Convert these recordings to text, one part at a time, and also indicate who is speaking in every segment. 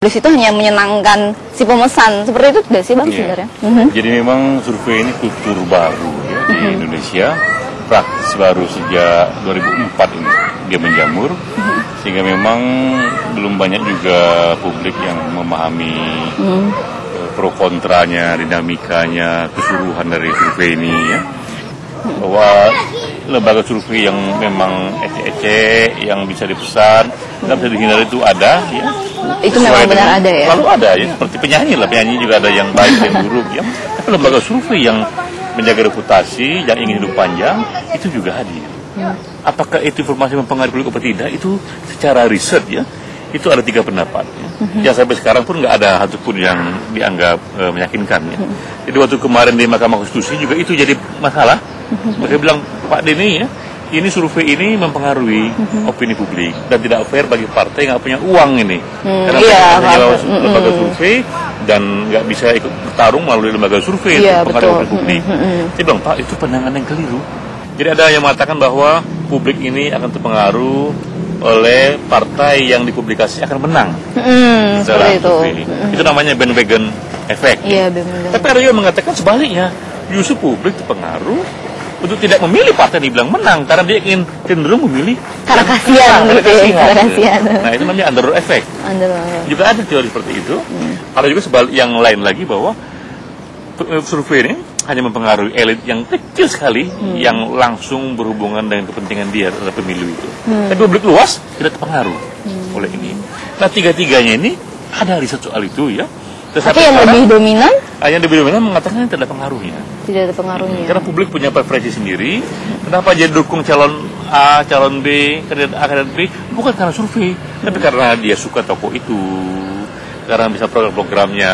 Speaker 1: publis itu hanya menyenangkan si pemesan. Seperti itu tidak sih Bang sebenarnya?
Speaker 2: Jadi memang survei ini kultur baru ya, di Indonesia, praktis baru sejak 2004 ini dia menjamur, sehingga memang belum banyak juga publik yang memahami pro kontranya, dinamikanya, keseluruhan dari survei ini ya. Bahwa lembaga survei yang memang ecek-ecek, yang bisa dipesan, nggak bisa dihindari itu ada ya.
Speaker 1: Itu memang benar ada ya?
Speaker 2: Selalu ada ya, seperti penyanyi lah, penyanyi juga ada yang baik dan buruk ya. Tapi lembaga survei yang menjaga reputasi, yang ingin hidup panjang, itu juga hadir. Apakah itu informasi mempengaruhi publik atau tidak, itu secara riset ya, itu ada 3 pendapat ya. Yang sampai sekarang pun nggak ada satupun yang dianggap meyakinkan ya. Jadi waktu kemarin di Mahkamah Konstitusi juga itu jadi masalah. Mereka bilang, Pak Denny ya, ini survei ini mempengaruhi opini publik dan tidak fair bagi partai yang nggak punya uang ini. Karena lembaga survei dan nggak bisa ikut bertarung melalui lembaga survei untuk mempengaruhi opini publik. Dia bilang, Pak, itu pandangan yang keliru. Jadi ada yang mengatakan bahwa publik ini akan terpengaruh oleh partai yang dipublikasi akan menang.
Speaker 1: Seperti itu.
Speaker 2: Itu namanya bandwagon effect.
Speaker 1: Iya,
Speaker 2: tapi ada yang mengatakan sebaliknya, justru publik terpengaruh untuk tidak memilih partai yang dibilang menang karena dia ingin cenderung memilih
Speaker 1: karena kasihan gitu ya. Kasihan.
Speaker 2: Nah, itu namanya underdog effect. Juga ada teori seperti itu. Ada juga sebalik yang lain lagi bahwa survei ini hanya mempengaruhi elit yang kecil sekali yang langsung berhubungan dengan kepentingan dia dalam pemilu itu. Tapi publik luas tidak terpengaruh oleh ini. Nah, tiga-tiganya ini ada riset soal itu ya.
Speaker 1: Tapi yang lebih dominan?
Speaker 2: Yang lebih dominan mengatakan tidak ada pengaruhnya.
Speaker 1: Tidak ada pengaruhnya.
Speaker 2: Karena publik punya preferensi sendiri. Kenapa dia dukung calon A, calon B, kandidat A, kandidat B? Bukan karena survei, tapi karena dia suka tokoh itu, karena bisa program-programnya,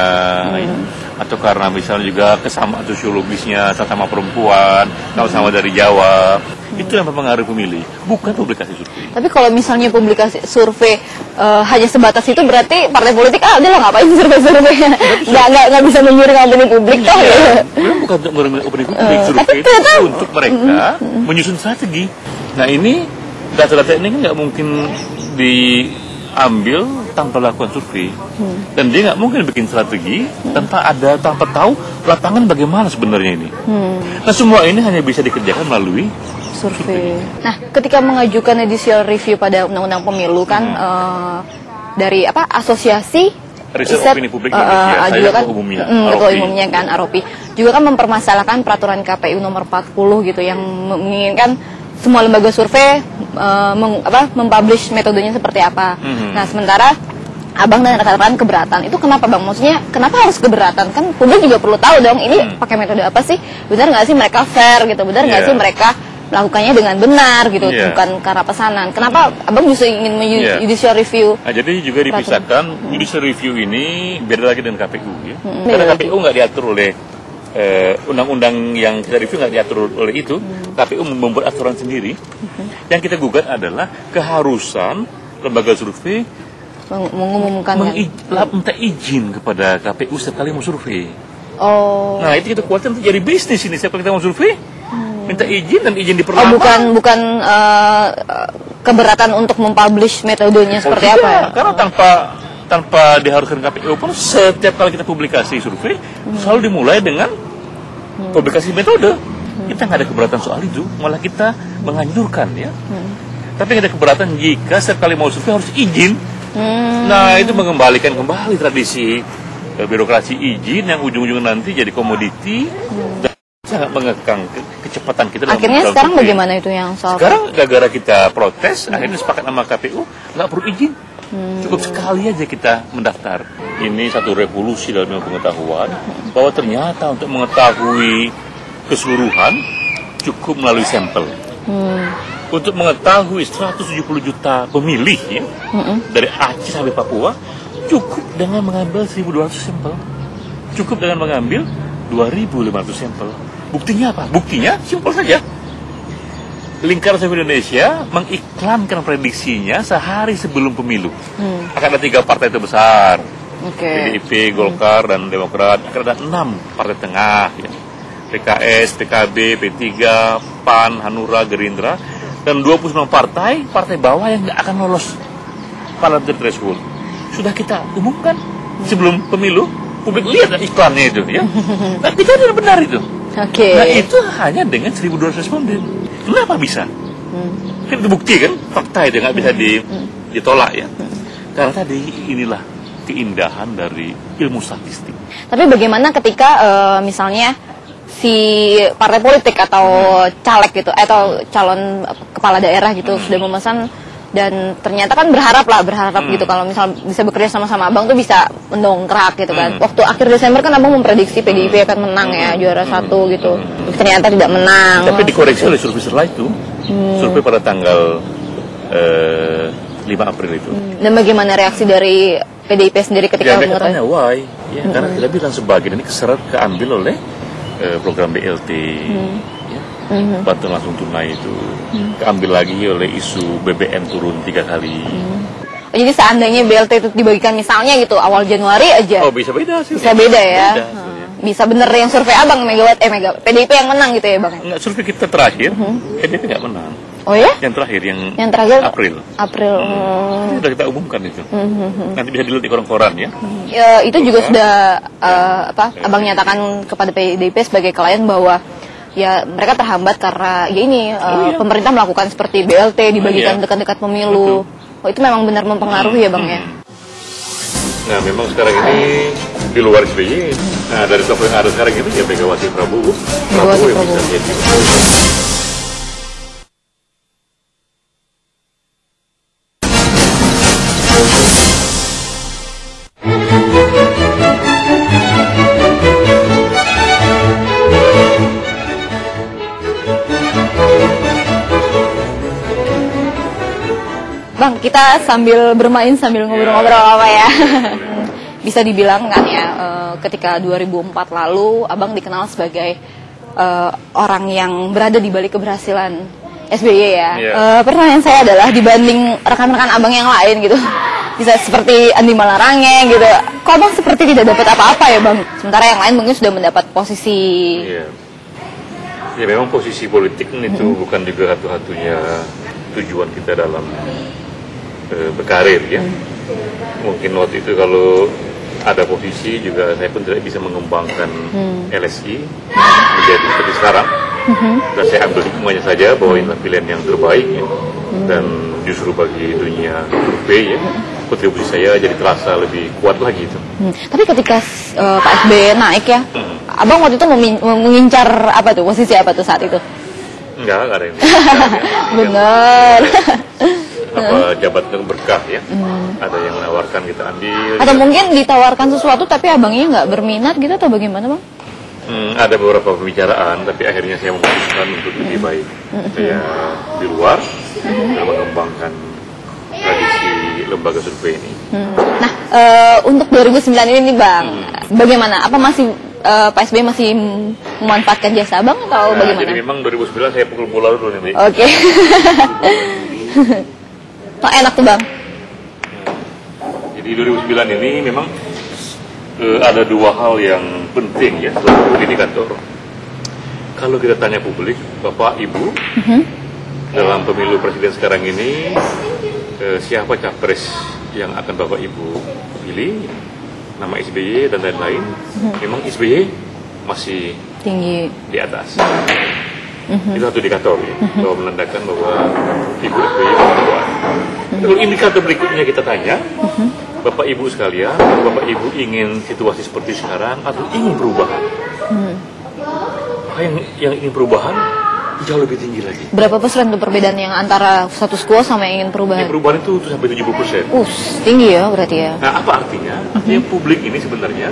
Speaker 2: atau karena misalnya juga kesamaan sosiologisnya, sama perempuan, sama-sama dari Jawa. Itu yang mempengaruhi pemilih, bukan publikasi survei.
Speaker 1: Tapi kalau misalnya publikasi survei hanya sebatas itu, berarti partai politik udahlah ngapain survei-survei, nggak bisa mengiring opini publik toh.
Speaker 2: Bukan untuk mengiring opini publik, survei itu untuk mereka menyusun strategi. Nah, ini data-data ini nggak mungkin diambil tanpa lakukan survei, dan dia nggak mungkin bikin strategi tanpa tahu lapangan bagaimana sebenarnya ini. Nah, semua ini hanya bisa dikerjakan melalui survei.
Speaker 1: Nah, ketika mengajukan judicial review pada undang-undang pemilu kan dari asosiasi
Speaker 2: riset opini publik Indonesia,
Speaker 1: juga kan
Speaker 2: umumnya
Speaker 1: kan AROPI juga kan mempermasalahkan peraturan KPU nomor 40 gitu yang menginginkan semua lembaga survei mempublish metodenya seperti apa. Nah, sementara Abang dan rekan-rekan keberatan. Itu kenapa Bang? Maksudnya kenapa harus keberatan? Kan publik juga perlu tahu dong ini pakai metode apa sih? Benar nggak sih mereka fair gitu? Benar nggak sih mereka melakukannya dengan benar gitu, bukan karena pesanan. Kenapa Abang justru ingin judicial review?
Speaker 2: Nah, jadi juga dipisahkan, judicial review ini beda lagi dengan KPU ya. Karena KPU nggak diatur oleh undang-undang yang kita review, nggak diatur oleh itu. KPU membuat aturan sendiri. Yang kita gugat adalah keharusan lembaga survei
Speaker 1: mengumumkan
Speaker 2: minta izin kepada KPU setiap kali mau survei.
Speaker 1: Nah,
Speaker 2: itu kita kuatkan untuk jadi bisnis ini. Setiap kali kita mau survei minta izin dan izin diperlama.
Speaker 1: Bukan keberatan untuk mempublish metodenya seperti apa ya?
Speaker 2: Karena tanpa diharuskan KPU pun setiap kali kita publikasi survei selalu dimulai dengan publikasi metode. Kita nggak ada keberatan soal itu, malah kita menganjurkan ya. Tapi ada keberatan jika setiap kali mau survei harus izin. Nah, itu mengembalikan kembali tradisi birokrasi izin yang ujung-ujungnya nanti jadi komoditi dan sangat mengekang kecepatan kita.
Speaker 1: Akhirnya sekarang survei. Bagaimana itu yang soal?
Speaker 2: Sekarang gara-gara kita protes, akhirnya sepakat sama KPU nggak perlu izin. Cukup sekali aja kita mendaftar. Ini satu revolusi dalam pengetahuan bahwa ternyata untuk mengetahui keseluruhan cukup melalui sampel. Untuk mengetahui 170 juta pemilih ya, dari Aceh sampai Papua, cukup dengan mengambil 1.200 sampel. Cukup dengan mengambil 2.500 sampel. Buktinya apa? Buktinya simpel saja. Lingkaran Survei Indonesia mengiklankan prediksinya sehari sebelum pemilu. Akan ada 3 partai terbesar, PDIP, Golkar, dan Demokrat. Akan ada 6 partai tengah, ya. PKS, PKB, P3, PAN, Hanura, Gerindra, dan 29 partai bawah yang nggak akan lolos parliamentary threshold. sudah kita umumkan sebelum pemilu, publik lihat iklannya itu ya. Nah, kejadian benar itu. Nah, itu hanya dengan 1.200 responden. Kenapa bisa? Kan itu bukti kan, fakta itu nggak bisa ditolak ya. Karena tadi inilah keindahan dari ilmu statistik.
Speaker 1: Tapi bagaimana ketika misalnya si partai politik atau caleg gitu atau calon kepala daerah gitu sudah memesan dan ternyata kan berharap gitu kalau misal bisa bekerja sama-sama abang tuh bisa mendongkrak gitu kan. Waktu akhir Desember kan abang memprediksi PDIP akan menang ya, juara 1 gitu. Ternyata tidak menang.
Speaker 2: Tapi dikoreksi oleh survei setelah itu. Survei pada tanggal 5 April itu.
Speaker 1: Dan bagaimana reaksi dari PDIP sendiri ketika
Speaker 2: mengetahui? Why? Ya, karena kita bilang sebagian ini keambil oleh program BLT. Bantuan langsung tunai itu keambil lagi oleh isu BBM turun 3 kali.
Speaker 1: Jadi seandainya BLT itu dibagikan misalnya gitu awal Januari aja.
Speaker 2: Oh, bisa beda sih.
Speaker 1: Bisa beda ya. Bisa bener yang survei abang PDIP yang menang gitu ya bang?
Speaker 2: Enggak, survei kita terakhir PDIP nggak menang.
Speaker 1: Oh ya?
Speaker 2: Yang terakhir April. Sudah kita umumkan itu. Nanti bisa dilihat di koran-koran ya.
Speaker 1: Itu juga sudah abang nyatakan kepada PDIP sebagai klien bahwa ya mereka terhambat karena ya ini pemerintah melakukan seperti BLT dibagikan dekat-dekat pemilu. Oh, itu memang benar mempengaruhi ya bang ya.
Speaker 2: Nah memang sekarang ini di luar SBY, nah dari tokoh yang ada sekarang itu ya Megawati Prabowo yang bisa jadi.
Speaker 1: Bang, kita sambil bermain, sambil ngobrol-ngobrol apa ya. Bisa dibilang kan ya, ketika 2004 lalu, abang dikenal sebagai orang yang berada di balik keberhasilan SBY ya. Pertanyaan saya adalah, dibanding rekan-rekan abang yang lain gitu, bisa seperti Andi Malarangeng gitu, kok abang seperti tidak dapat apa-apa ya bang? Sementara yang lain mungkin sudah mendapat posisi.
Speaker 2: Ya memang posisi politik itu bukan juga satu-satunya tujuan kita dalam berkarir ya. Mungkin waktu itu kalau ada posisi juga saya pun tidak bisa mengembangkan LSI menjadi seperti sekarang. Dan saya ambil hikmahnya saja bahwa ini pilihan yang terbaik ya. Dan justru bagi dunia survei ya, kontribusi saya jadi terasa lebih kuat lagi itu.
Speaker 1: Tapi ketika Pak SBY naik ya, abang waktu itu mengincar apa tuh, posisi apa tuh saat itu?
Speaker 2: Enggak ada ini.
Speaker 1: Benar.
Speaker 2: Jabatan berkah ya. Ada yang menawarkan kita ambil.
Speaker 1: Atau mungkin ditawarkan sesuatu tapi abangnya nggak berminat gitu atau bagaimana bang?
Speaker 2: Ada beberapa pembicaraan tapi akhirnya saya memutuskan untuk lebih baik saya di luar dan mengembangkan tradisi lembaga survei ini.
Speaker 1: Nah, untuk 2009 ini nih bang, bagaimana? Apa masih Pak SBY masih memanfaatkan jasa abang atau bagaimana?
Speaker 2: Jadi memang 2009 saya pukul bola dulu nih.
Speaker 1: Oke. Oh, enak tuh bang.
Speaker 2: Jadi 2009 ini memang ada dua hal yang penting ya sebagai indikator. Kalau kita tanya publik, Bapak Ibu, dalam pemilu presiden sekarang ini siapa capres yang akan Bapak Ibu pilih, nama SBY dan lain-lain, memang SBY masih
Speaker 1: tinggi
Speaker 2: di atas. Itu satu indikator ya, bahwa menandakan bahwa Ibu SBY kuat. Lalu indikator berikutnya kita tanya, Bapak Ibu sekalian, Bapak Ibu ingin situasi seperti sekarang atau ingin perubahan? Yang ingin perubahan jauh lebih tinggi lagi.
Speaker 1: Berapa persen tuh perbedaan yang antara status quo sama yang ingin perubahan?
Speaker 2: Yang perubahan itu sampai 70%.
Speaker 1: Tinggi ya berarti ya.
Speaker 2: Nah apa artinya? Artinya publik ini sebenarnya